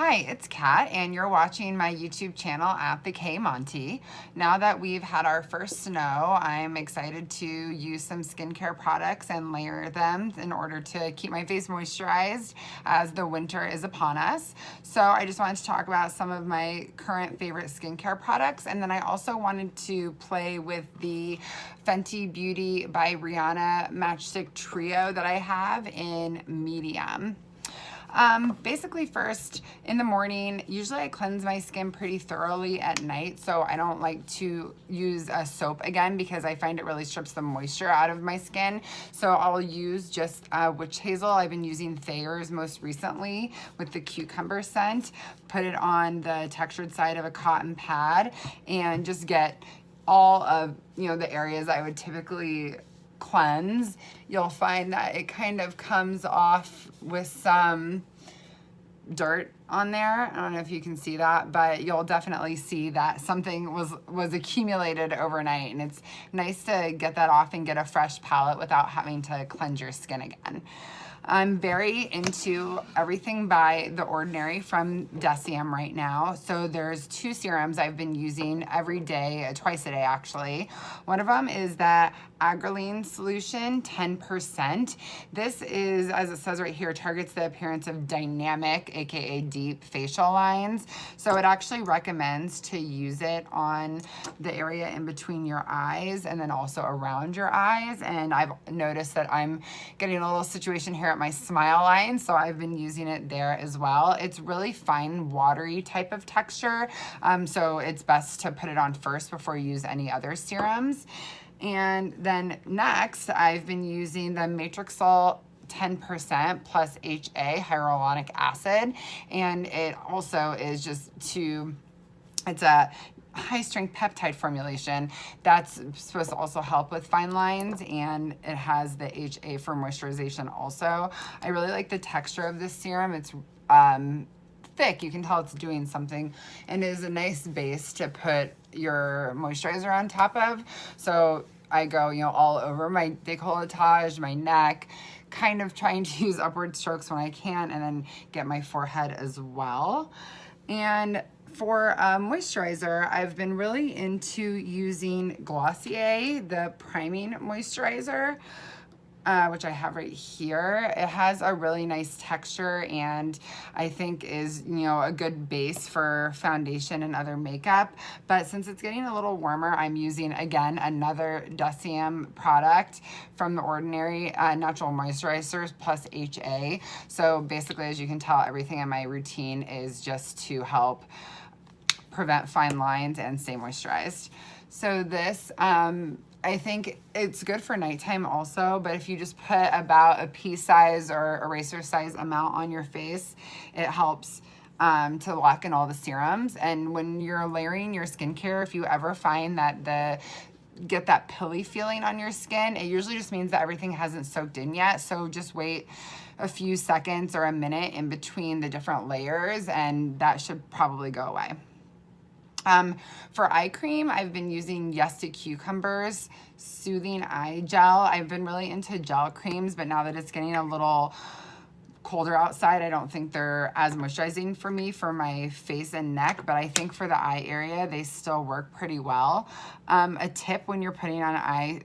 Hi, it's Kat, and you're watching my YouTube channel at the K Monty. Now that we've had our first snow, I'm excited to use some skincare products and layer them in order to keep my face moisturized as the winter is upon us. So I just wanted to talk about some of my current favorite skincare products, and then I also wanted to play with the Fenty Beauty by Rihanna Matchstick Trio that I have in medium. Basically first in the morning, usually I cleanse my skin pretty thoroughly at night, so I don't like to use a soap again because I find it really strips the moisture out of my skin. So I'll use just witch hazel. I've been using Thayer's most recently with the cucumber scent. Put it on the textured side of a cotton pad and just get all of the areas I would typically cleanse. You'll find that it kind of comes off with some dirt on there. I don't know if you can see that, but you'll definitely see that something was accumulated overnight, and it's nice to get that off and get a fresh palette without having to cleanse your skin again. I'm very into everything by The Ordinary from Deciem right now. So there's two serums I've been using every day, twice a day actually. One of them is the Agrelene solution, 10%. This is, as it says right here, targets the appearance of dynamic, aka deep facial lines. So it actually recommends to use it on the area in between your eyes and then also around your eyes. And I've noticed that I'm getting a little situation here at my smile line, so I've been using it there as well. It's really fine, watery type of texture, so it's best to put it on first before you use any other serums. And then next, I've been using the Matrixol 10% plus HA, hyaluronic acid, and it also is it's a high strength peptide formulation that's supposed to also help with fine lines, and it has the HA for moisturization also. I really like the texture of this serum. It's thick, you can tell it's doing something, and is a nice base to put your moisturizer on top of. So I go all over my décolletage, my neck, kind of trying to use upward strokes when I can, and then get my forehead as well. And for moisturizer, I've been really into using Glossier, the priming moisturizer, which I have right here. It has a really nice texture and I think is, a good base for foundation and other makeup. But since it's getting a little warmer, I'm using, again, another Deciem product from The Ordinary, Natural Moisturizers plus HA. So basically, as you can tell, everything in my routine is just to help prevent fine lines and stay moisturized. So this, I think it's good for nighttime also, but if you just put about a pea size or eraser size amount on your face, it helps to lock in all the serums. And when you're layering your skincare, if you ever find that get that pilly feeling on your skin, it usually just means that everything hasn't soaked in yet. So just wait a few seconds or a minute in between the different layers, and that should probably go away. For eye cream, I've been using Yes to Cucumber's Soothing Eye Gel. I've been really into gel creams, but now that it's getting a little colder outside, I don't think they're as moisturizing for me for my face and neck, but I think for the eye area, they still work pretty well. A tip when you're putting on eye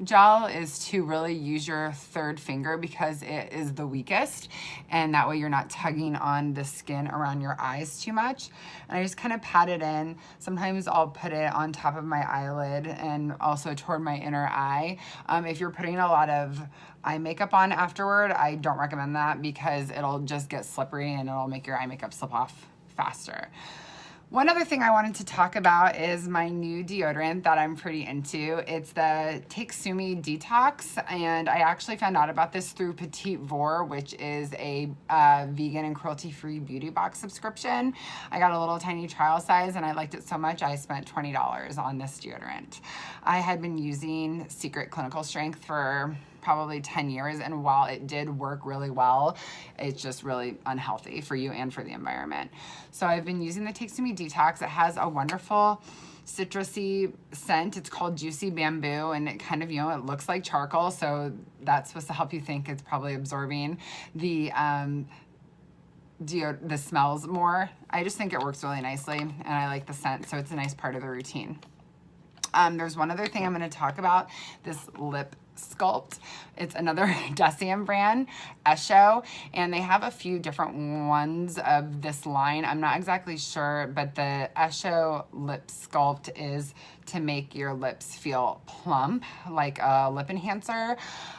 gel is to really use your third finger because it is the weakest, and that way you're not tugging on the skin around your eyes too much. And I just kind of pat it in. Sometimes I'll put it on top of my eyelid and also toward my inner eye. If you're putting a lot of eye makeup on afterward, I don't recommend that because it'll just get slippery and it'll make your eye makeup slip off faster. One other thing I wanted to talk about is my new deodorant that I'm pretty into. It's the Take-Sumi Detox, and I actually found out about this through Petite Vor, which is a vegan and cruelty-free beauty box subscription. I got a little tiny trial size, and I liked it so much I spent $20 on this deodorant. I had been using Secret Clinical Strength for probably 10 years, and while it did work really well, it's just really unhealthy for you and for the environment. So I've been using the Take-Sumi Detox. It has a wonderful citrusy scent. It's called Juicy Bamboo, and it kind of, it looks like charcoal, so that's supposed to help you think it's probably absorbing the the smells more. I just think it works really nicely, and I like the scent, so it's a nice part of the routine. There's one other thing I'm going to talk about, this lip sculpt. It's another Deciem brand, Esho, and they have a few different ones of this line. I'm not exactly sure, but the Esho lip sculpt is to make your lips feel plump, like a lip enhancer.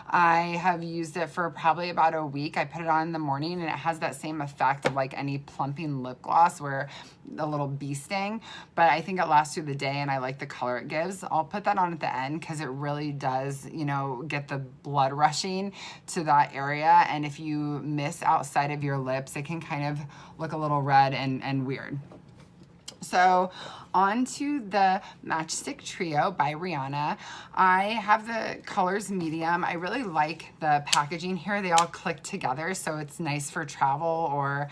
I have used it for probably about a week. I put it on in the morning, and it has that same effect of like any plumping lip gloss, where a little bee sting, but I think it lasts through the day, and I like the color it gives. I'll put that on at the end because it really does, you know, get the blood rushing to that area, and if you miss outside of your lips, it can kind of look a little red and weird. So on to the Matchstick Trio by Rihanna. I have the colors medium. I really like the packaging here. They all click together, so it's nice for travel or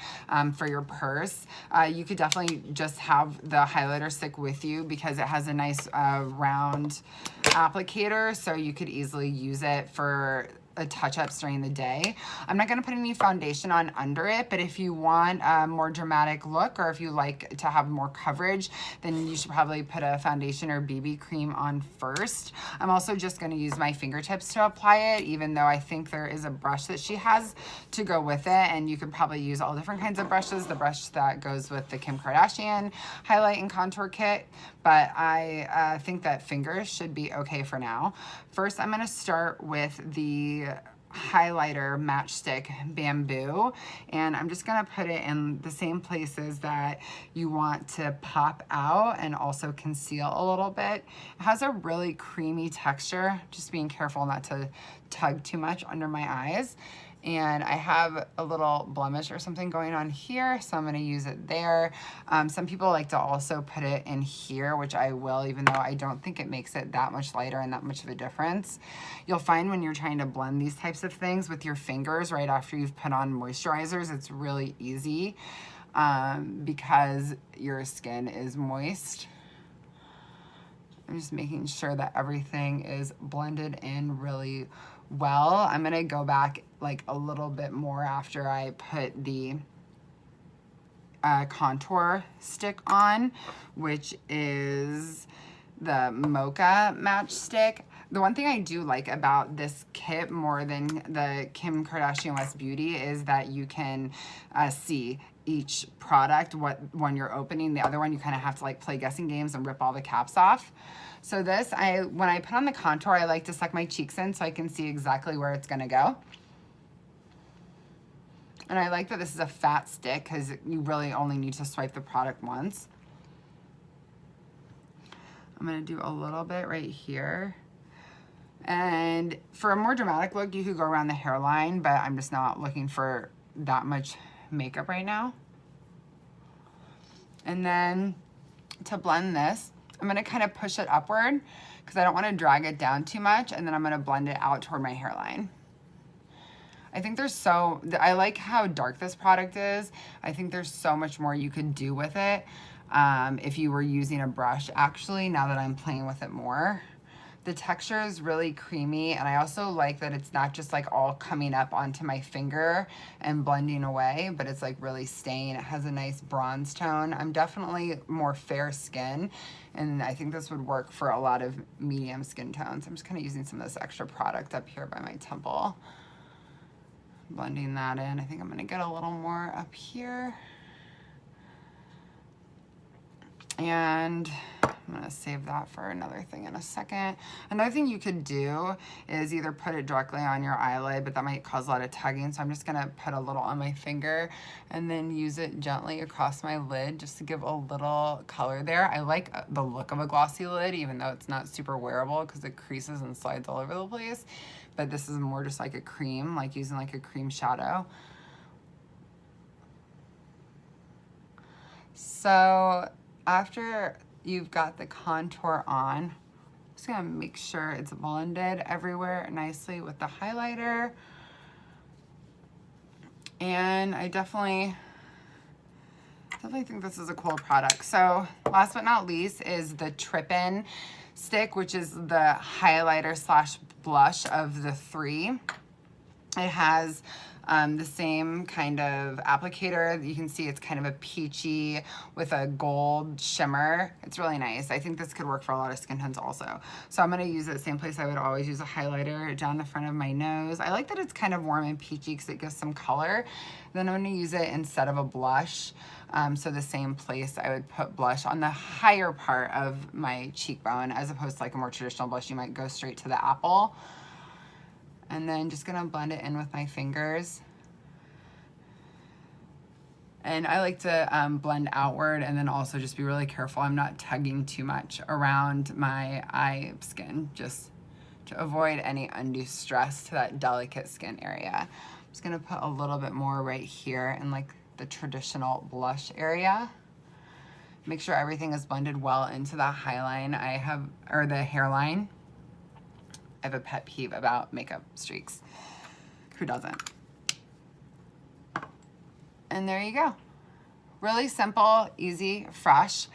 for your purse. You could definitely just have the highlighter stick with you because it has a nice round applicator, so you could easily use it for touch-ups during the day. I'm not going to put any foundation on under it, but if you want a more dramatic look, or if you like to have more coverage, then you should probably put a foundation or BB cream on first. I'm also just going to use my fingertips to apply it, even though I think there is a brush that she has to go with it, and you can probably use all different kinds of brushes. The brush that goes with the Kim Kardashian highlight and contour kit, but I think that fingers should be okay for now. First, I'm going to start with the highlighter Matchstick Bamboo, and I'm just going to put it in the same places that you want to pop out and also conceal a little bit. It has a really creamy texture, just being careful not to tug too much under my eyes. And I have a little blemish or something going on here, so I'm going to use it there. Some people like to also put it in here, which I will, even though I don't think it makes it that much lighter and that much of a difference. You'll find when you're trying to blend these types of things with your fingers right after you've put on moisturizers, it's really easy because your skin is moist. I'm just making sure that everything is blended in really well. I'm gonna go back like a little bit more after I put the contour stick on, which is the Mocha Matchstick. The one thing I do like about this kit more than the Kim Kardashian West Beauty is that you can see each product, what one you're opening. The other one, you kind of have to like play guessing games and rip all the caps off. So this, when I put on the contour, I like to suck my cheeks in so I can see exactly where it's gonna go. And I like that this is a fat stick because you really only need to swipe the product once. I'm gonna do a little bit right here. And for a more dramatic look, you could go around the hairline, but I'm just not looking for that much makeup right now. And then to blend this, I'm gonna kind of push it upward because I don't wanna drag it down too much, and then I'm gonna blend it out toward my hairline. I think I like how dark this product is. I think there's so much more you could do with it if you were using a brush, actually, now that I'm playing with it more. The texture is really creamy, and I also like that it's not just like all coming up onto my finger and blending away, but it's like really staying. It has a nice bronze tone. I'm definitely more fair skin, and I think this would work for a lot of medium skin tones. I'm just kind of using some of this extra product up here by my temple. Blending that in. I think I'm gonna get a little more up here. And I'm gonna save that for another thing in a second. Another thing you could do is either put it directly on your eyelid, but that might cause a lot of tugging. So I'm just gonna put a little on my finger and then use it gently across my lid just to give a little color there. I like the look of a glossy lid, even though it's not super wearable because it creases and slides all over the place. But this is more just like a cream, like using like a cream shadow. So after you've got the contour on, I'm just gonna make sure it's blended everywhere nicely with the highlighter. And I definitely think this is a cool product. So last but not least is the Trippin' stick, which is the highlighter slash blush of the three. It has The same kind of applicator. You can see it's kind of a peachy with a gold shimmer. It's really nice. I think this could work for a lot of skin tones also. So I'm gonna use it the same place I would always use a highlighter, down the front of my nose. I like that it's kind of warm and peachy because it gives some color. Then I'm gonna use it instead of a blush. So the same place I would put blush on the higher part of my cheekbone, as opposed to like a more traditional blush, you might go straight to the apple. And then just gonna blend it in with my fingers. And I like to blend outward, and then also just be really careful I'm not tugging too much around my eye skin, just to avoid any undue stress to that delicate skin area. I'm just gonna put a little bit more right here in like the traditional blush area. Make sure everything is blended well into the highline or the hairline. I have a pet peeve about makeup streaks. Who doesn't? And there you go. Really simple, easy, fresh.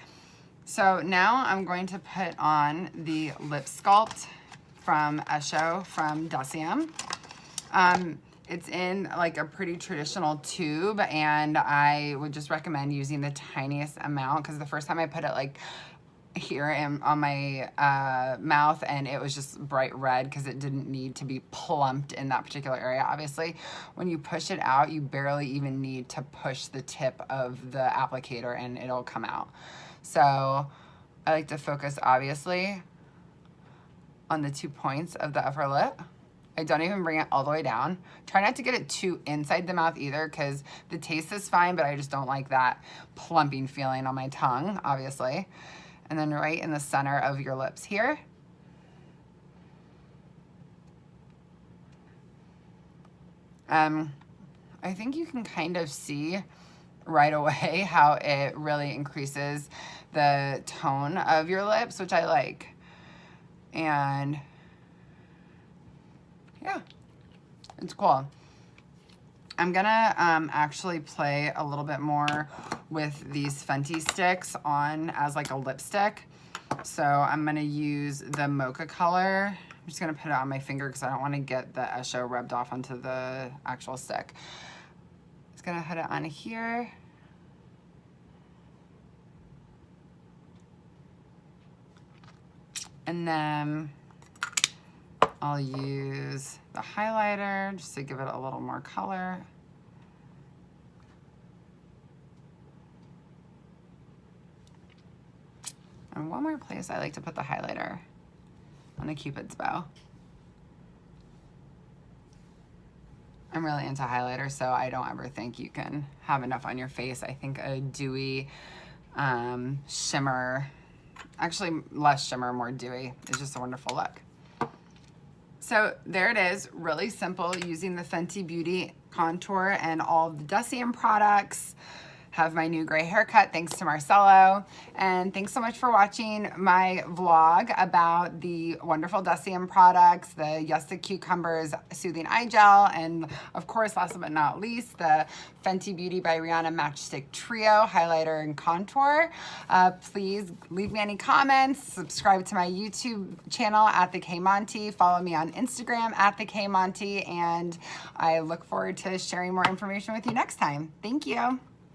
So now I'm going to put on the lip sculpt from Esho from Deciem. It's in like a pretty traditional tube, and I would just recommend using the tiniest amount, because the first time I put it like here on my mouth, and it was just bright red because it didn't need to be plumped in that particular area. Obviously, when you push it out, you barely even need to push the tip of the applicator and it'll come out. So I like to focus, obviously, on the 2 points of the upper lip. I don't even bring it all the way down. Try not to get it too inside the mouth either, because the taste is fine, but I just don't like that plumping feeling on my tongue, obviously. And then right in the center of your lips here. I think you can kind of see right away how it really increases the tone of your lips, which I like. And yeah, it's cool. I'm gonna actually play a little bit more with these Fenty sticks on as like a lipstick. So I'm gonna use the mocha color. I'm just gonna put it on my finger because I don't wanna get the Esho rubbed off onto the actual stick. Just gonna put it on here. And then I'll use the highlighter just to give it a little more color. And one more place I like to put the highlighter, on a Cupid's bow. I'm really into highlighter, so I don't ever think you can have enough on your face. I think a dewy shimmer, actually less shimmer, more dewy, is just a wonderful look. So there it is, really simple, using the Fenty Beauty contour and all the Deciem products. Have my new gray haircut thanks to Marcelo. And thanks so much for watching my vlog about the wonderful Deciem products, the Yes the Cucumbers Soothing Eye Gel, and of course, last but not least, the Fenty Beauty by Rihanna Matchstick Trio Highlighter and Contour. Please leave me any comments, subscribe to my YouTube channel at The K Monty, follow me on Instagram at The K Monty, and I look forward to sharing more information with you next time. Thank you.